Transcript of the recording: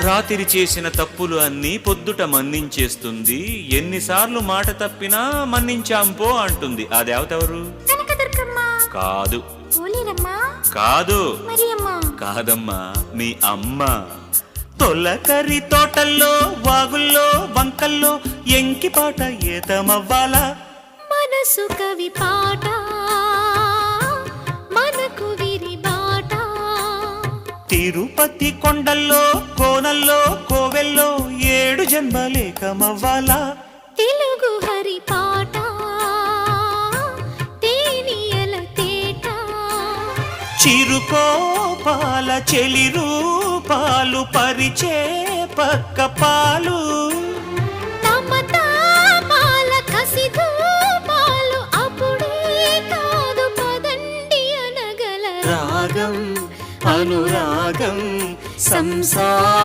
రాత్రి చేసిన తప్పులు అన్నీ పొద్దుట మన్నించేస్తుంది, ఎన్నిసార్లు మాట తప్పినా మన్నించాంపో అంటుంది. ఆ దేవత ఎవరు? కాదు కాదు కాదమ్మా, మీ అమ్మ. తొలకరి తోటల్లో వాగుల్లో వంకల్లో ఎంకి పాట ఏతమవ్వాలా? మనసు కవి పాట మనకు విరి బాట. తిరుపతి కొండల్లో కోనల్లో కోవెల్లో 7 జన్మలేకమవ్వాలా? తెలుగు హరి పాట తేనియల తేట. చిరుకోపాల చెలి రూపాలు పరిచే పక్క పాలు. తమతాపాల కసిధూపాలు అప్పుడే కాదు పదండి అనగల రాగం అనురాగం సంసారం.